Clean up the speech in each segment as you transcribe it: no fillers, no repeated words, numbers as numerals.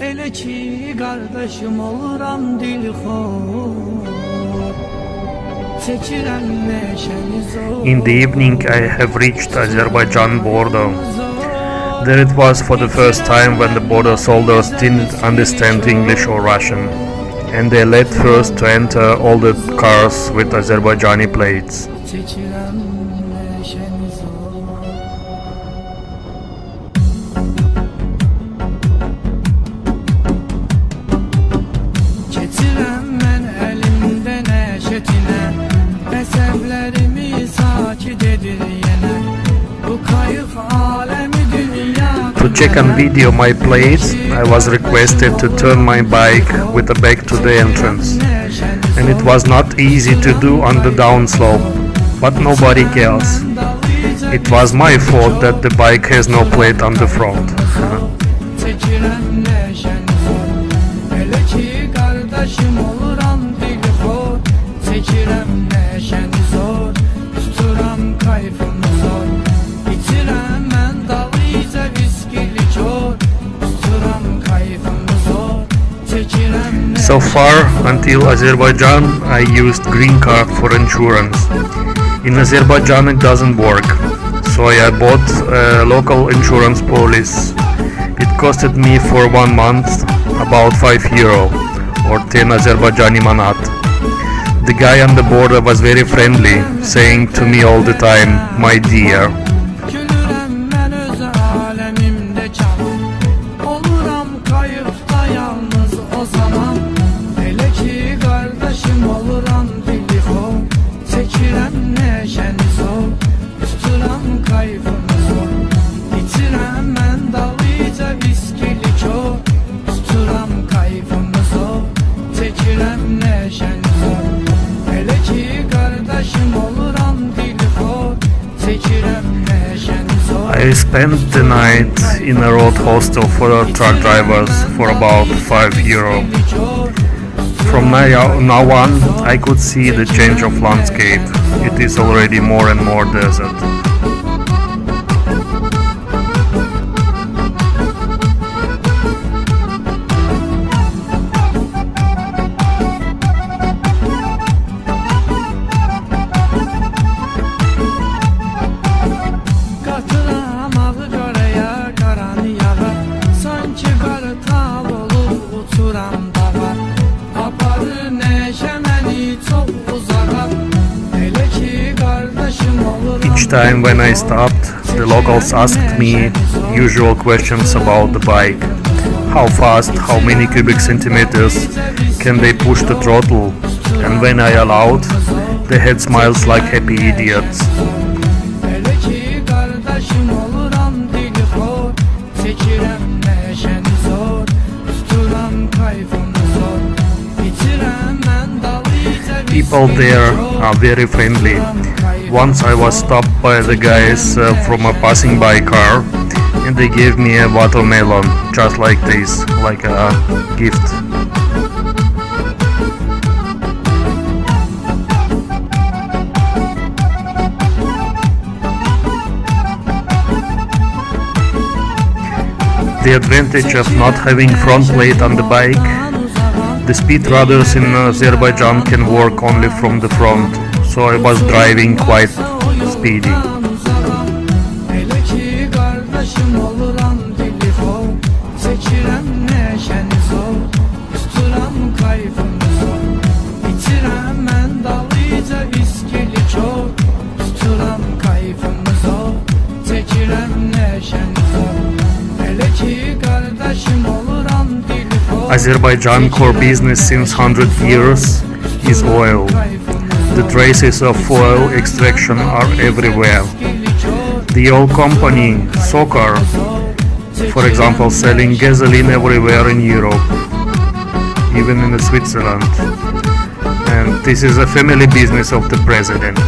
Elə ki qardaşım oluram dilxor. Çəkirəm neşəni zor. In the evening I have reached Azerbaijan border. There it was for the first time when the border soldiers didn't understand English or Russian, and they led first to enter all the cars with Azerbaijani plates. Çəkirəm neşəni zor. Keçirəm mən əlimdə nəşətinə, əsəblərimi sakit edir yenə. Bu kayıp alemi dünya. To check and video my plates, I was requested to turn my bike with the back to the entrance, and it was not easy to do on the downslope, but nobody cares. It was my fault that the bike has no plate on the front. Çəkirəm neşəni zor. Elə ki qardaşım oluram dilxor. Çəkirəm neşəni zor. Tuturam kayfımı zor. İçirəm mən dalıyca viskili kor. Tuturam kayfımı zor. Çəkirəm So far, until Azerbaijan, I used green card for insurance. In Azerbaijan it doesn't work, so I bought a local insurance policy. It costed me for 1 month about €5 or 10 Azerbaijani manat. The guy on the border was very friendly, saying to me all the time, "My dear." Gülürəm mən öz aləmimdə canım. Oluram kayıpda yalnız o zaman. Elə ki qardaşım oluram dilxor. Çəkirəm neşəni zor. Tuturam kayfımı zor. İçirəm mən dalıyca viskili kor. Tuturam kayfımı zor. Çəkirəm neşəni zor. Elə ki qardaşım oluram dilxor. Çəkirəm neşəni zor. I spent the night in a road hostel for truck drivers for about €5. From now on, I could see the change of landscape. It is already more and more desert. Qatıramağı qaraya, qaranı yağa. Sanki qartal olub uçuram dağa. Aparır neşə məni çox uzağa. Elə ki qardaşım oluram. Each time when I stopped, the locals asked me usual questions about the bike. How fast, how many cubic centimeters, can they push the throttle? And when I allowed, they had smiles like happy idiots. Elə ki qardaşım oluram dilxor. Çəkirəm neşəni zor. Tuturam kayfımı zor. İçirəm mən dalıyca People there are very friendly. Once I was stopped by the guys from a passing by car, and they gave me a watermelon, just like this, like a gift. The advantage of not having front plate on the bike, the speed radars in Azerbaijan can work only from the front, so I was driving quite speedy. Elə ki qardaşım oluram dilxor. Çəkirəm neşəni zor. Tuturam kayfımı zor. İçirəm mən dalıyca viskili kor. Tuturam kayfımı zor. Çəkirəm neşəni zor. Elə ki qardaşım oluram dilxor. Azerbaijan core business since 100 years is oil. The traces of oil extraction are everywhere. The oil company Sokar, for example, selling gasoline everywhere in Europe, even in Switzerland. And this is a family business of the president.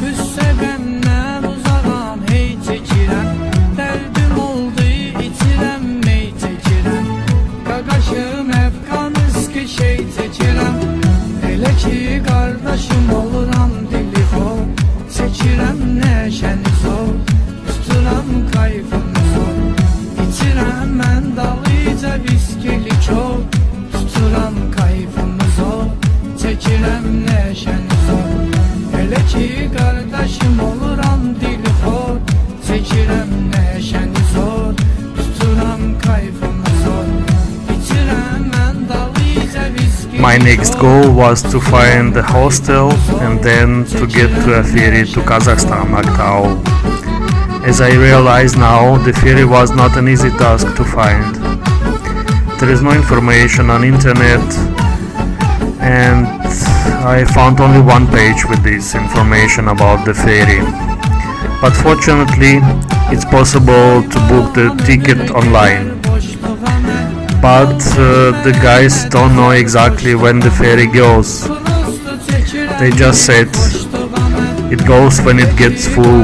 Qüssə bəndən uzağam, hey çəkirəm. Dərdim oldu, içirəm, mey çəkirəm. Qaqaşım əfqan üskü şey çəkirəm. Elə ki qardaşım seçirəm neşəni zor. Elə ki qardaşım oluram dilxor, çəkirəm neşəni zor, tuturam kayfımı zor. İçirəm mən dalıca viski. My next goal was to find a hostel and then to get to a ferry to Kazakhstan, Aktau. As I realize now, the ferry was not an easy task to find. There is no information on internet, and I found only one page with this information about the ferry. But fortunately, it's possible to book the ticket online. But the guys don't know exactly when the ferry goes. They just said it goes when it gets full.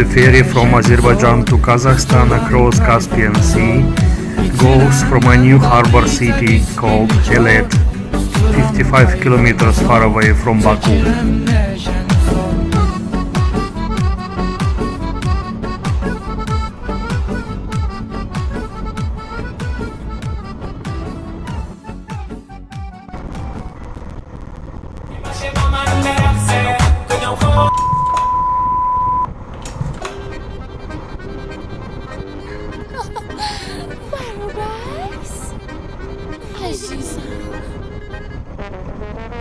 The ferry from Azerbaijan to Kazakhstan across Caspian Sea goes from a new harbor city called Elet, 55 kilometers far away from Baku.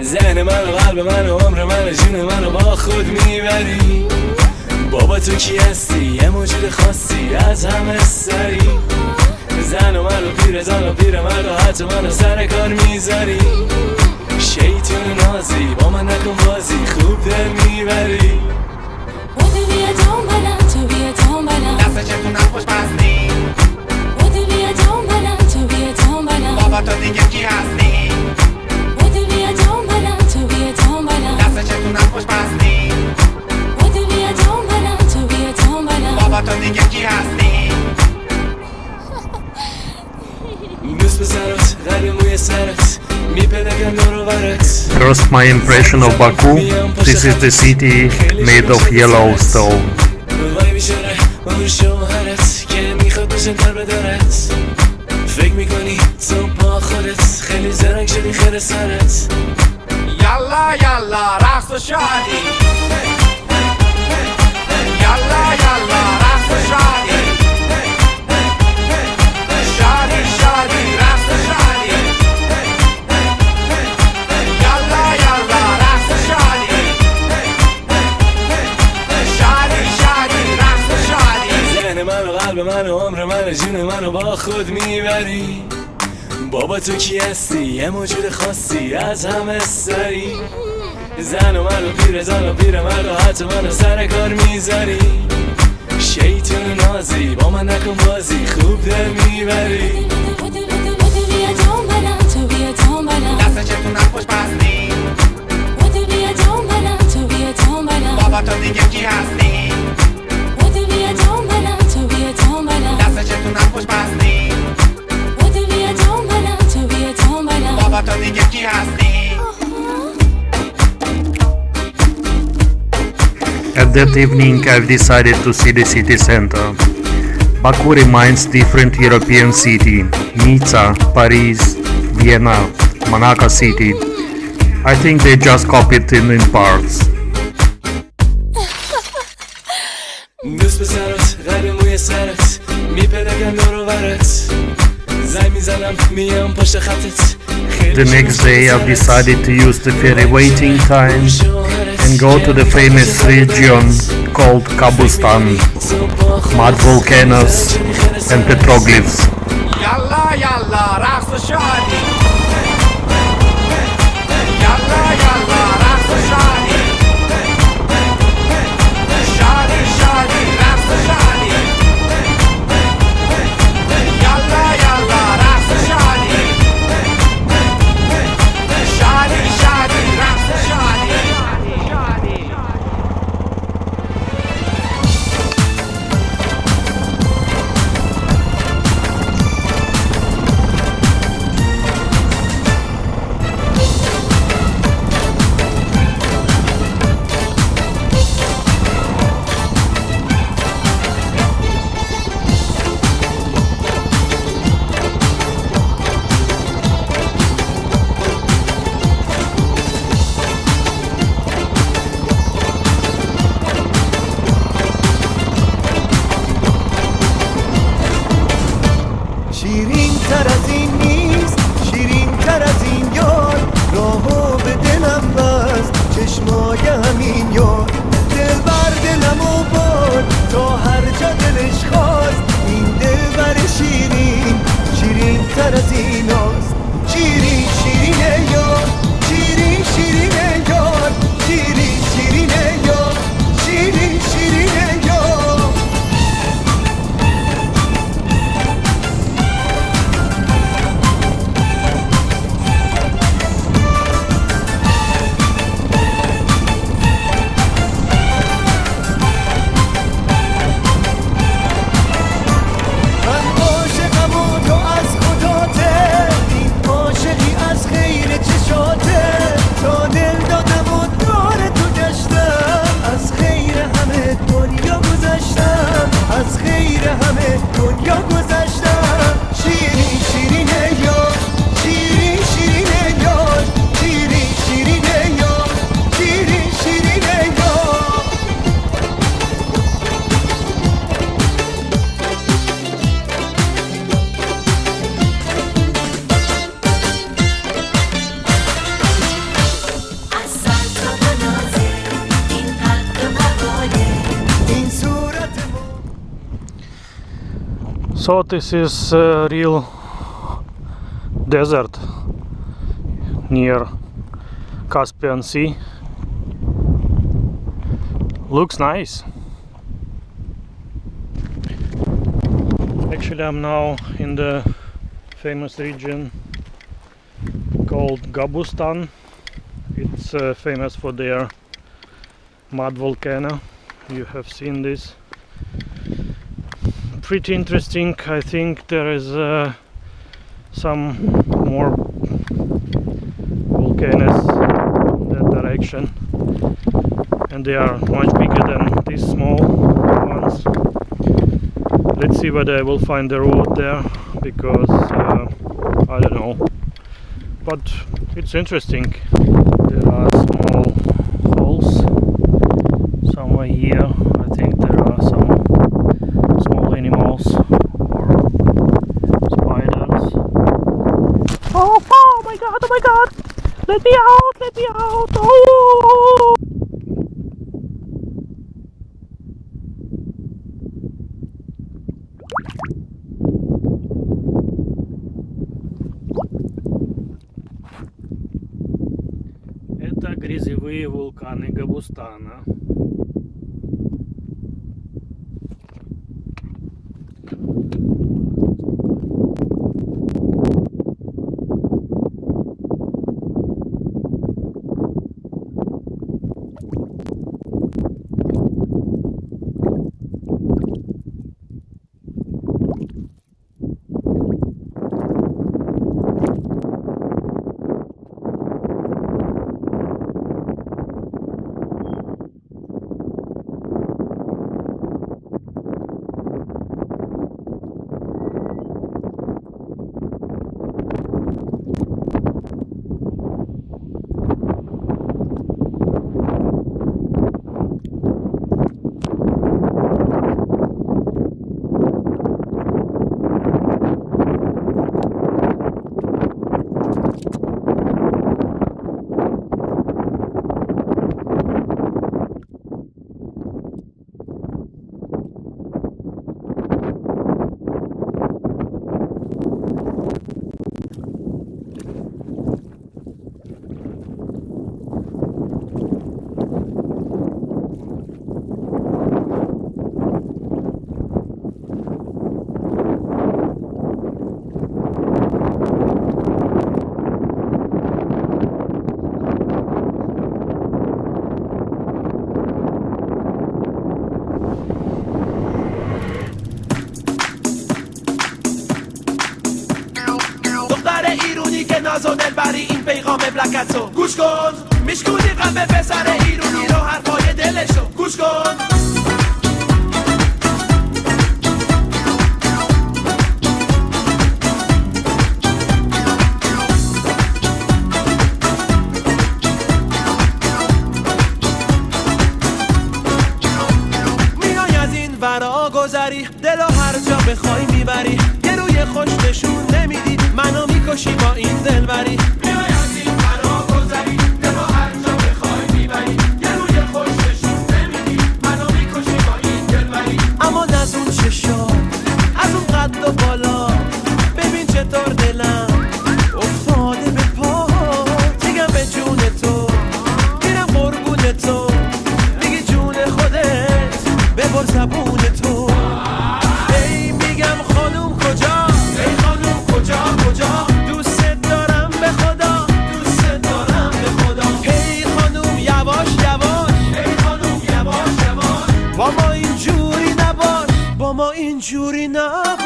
ذهن من و قلب من و عمر من و جون من رو با خود میبری. بابا تو کی هستی؟ یه موجود خاصی از همه سری. زن و من و پیرزن و پیرمرد و حتی من رو سر کار میذاری. شیطون نازی با من نکن بازی، خوب دل میبری. بودی بیا دنبالم، تو بیا دنبالم، دست چتون نخوش بستی. بودی بیا دنبالم، تو بیا دنبالم، بابا تو دیگه کی هستی؟ بودی بیا دنبالم، تو بیا دنبالم، دست چتون نخوش بستی. بودی بیا دنبالم، تو بیا دنبالم، بابا تو دیگه کی هستی؟ دوست پسرات قلب موی سرت میپدگم دور برت. First, my impression of Baku. This is the city made of yellow stone. وای بیشاره اون شوهرت که میخواد بشنتر بدارت. فکر میکنی تو با خودت خیلی زرنگ شدی خیر سرت. یالا یالا رقص و شادی. یالا یالا رقص و شادی. شادی شادی رقص و شادی. یالا یالا رقص و شادی. شادی شادی رقص و شادی. ذهن من و قلب من و عمر من و جون من رو با خود میبری. بابا تو کی هستی؟ یه موجود خاصی از همه سری. زن و من و پیرزن و پیرمرد و حتی من رو سر کار میذاری. شیطون نازی با من نکن بازی، خوب دل میبری. بودی بیا دنبالم، تو بیا دنبالم، دست چتون نخوش بستی. بودی بیا دنبالم، تو بیا دنبالم، بابا تو دیگه کی هستی؟ بودی بیا دنبالم، تو بیا دنبالم، دست چتون نخوش بستی. بودی بیا دنبالم، تو بیا دنبالم، بابا تو دیگه کی هستی؟ At that evening, I've decided to see the city center. Baku reminds different European cities: Nizza, Paris, Vienna, Monaco city. I think they just copied it in parts. دوست پسرات قلب موی سرت میپدگم دور برت. زنگ میزنم میام پشت خطت. The next day, I've decided to use the ferry waiting time and go to the famous region called Kabustan, mud volcanoes and petroglyphs. یالا یالا رقص و شادی. یالا یالا رقص و شادی. شادی شادی رقص و شادی. یالا یالا رقص و شادی. شادی شادی رقص و شادی. شیرین تر از این نیست، شیرین تر از این یار. راهو به دلم بست چشمای همین یار. دل بر دلمو برد تا هر جا دلش خواست. این دل بر شیرین، شیرین تر از این هاست. شیرین شیرینه یار، شیرین شیرینه یار، شیرین شیرینه یار، شیرین شیرینه یار. از خیر همه دنیا گذشتم. شیرین شیرینه یار، شیرین شیرینه یار، شیرین شیرینه یار، شیرین شیرینه یار. از سر تا بنازه این قد و قواره این صورت So this is a real desert near Caspian Sea. Looks nice. Actually, I'm now in the famous region called Gabustan. It's famous for their mud volcano. You have seen this. Pretty interesting. I think there is some more volcanoes in that direction, and they are much bigger than these small ones. Let's see whether I will find the road there, because I don't know, but it's interesting. There are small holes somewhere here. I think there are some animals or spiders. Oh my god, oh my god! Let me out, let me out! Oh! Это грязевые вулканы Габустана. ناز و دلبری این پیغام بلکتو گوش کن. میشکونی قلب پسر ایرونی رو حرفای دلشو گوش کن. میای از این ورا گذری دلو هر جا بخوای میبری یه روی خوش نشون نمیدی منو میکشی با این دلبری میای از این فرا گذری دلو هر جا بخوای میبری یه روی خوش نشون نمیدی منو میکشی با این دلبری اما از اون چشا از اون قد و بالا ببین چطور دلم افتاده به پا میگم به جون تو میرم قربون تو میگی جون خودت ببر زبون تو ای میگم خانوم کجا ای خانوم کجا کجا دوست دارم به خدا دوست دارم به خدا هی خانوم یواش یواش ای خانوم یواش یواش با ما اینجوری نباش با ما اینجوری نباش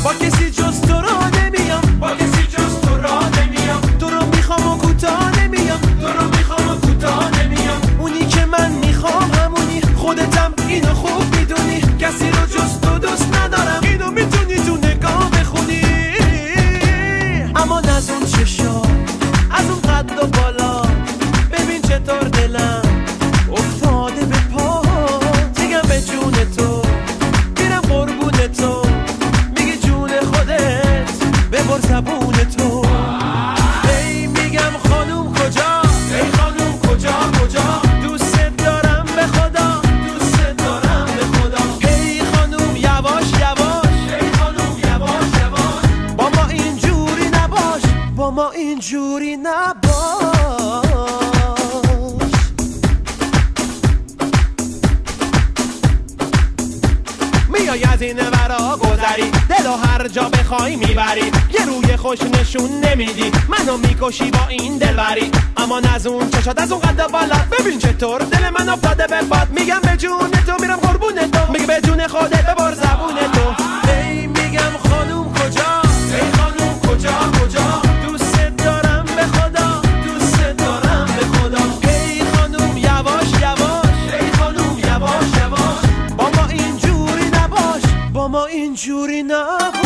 با کسی جز تو را نمیام با کسی جز تو را نمیام تو رو میخوام و کوتاه نمیام تو رو میخوام و کوتاه نمیام اونی که من میخوام همونی خودتم اینو خوب میدونی کسی رو جز تو دوست ندارم اینو میتونی تو نگاه بخونی اما از اون چشا از اون قد و بالا ببین چطور دلم افتاده به پا میگم به جون تو میرم قربون تو میگی جون خودت ببر زبون تو ای میگم خانوم کجا ای خانوم کجا کجا دوست دارم به خدا دوست دارم به خدا هی خانوم یواش یواش ای خانوم یواش یواش با ما اینجوری نباش با ما اینجوری نباش میای از این ورا گذری دلو هر جا بخوای میبری یه روی خوش نشون نمیدی منو میکشی با این دلبری اما از اون چشات از اون قد بالا ببین چطور دل من افتاده به باد میگم به جون تو میرم قربون تو میگه به جون خودت ببر زبون تو ای میگم خانوم کجا ای خانوم کجا کجا دوست دارم به خدا دوست دارم به خدا هی خانوم یواش یواش ای خانوم یواش یواش با ما اینجوری نباش با ما اینجوری نباش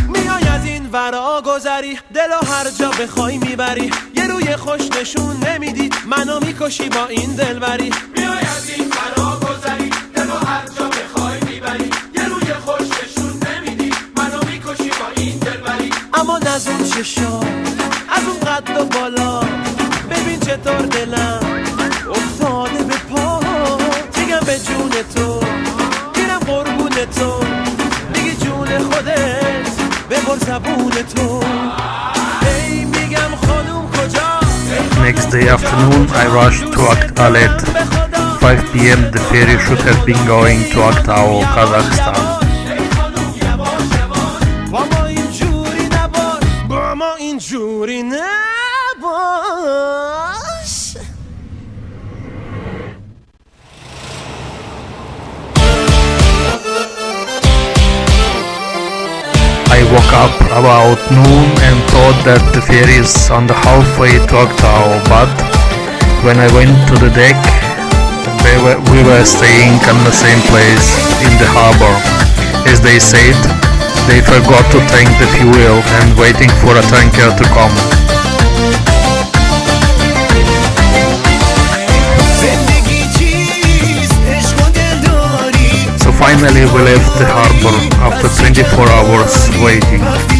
میای از این ورا گذری دلو هر جا بخوای میبری یه روی خوش نشون نمیدی منو میکشی با این دلبری میای از این فرا گذری دلو هر جا بخوای میبری یه روی خوش نشون نمیدی منو میکشی با این دلبری اما از اون چشا از اون قد و بالا ببین چطور دلم افتاده به پا میگم به جون تو میرم قربون تو میگی جون خودت ببر زبون تو ای میگم خانوم کجا Next day afternoon, I rushed to Alet. 5 p.m. the ferry should have been going to Aktau, Kazakhstan. ای خانوم یواش یواش با ما اینجوری نباش با ما اینجوری نباش I woke up about noon and thought that the ferry is on the halfway to Aktau, but when I went to the deck, we were staying in the same place in the harbor. As they said, they forgot to tank the fuel and waiting for a tanker to come. So finally we left the harbor after 24 hours waiting.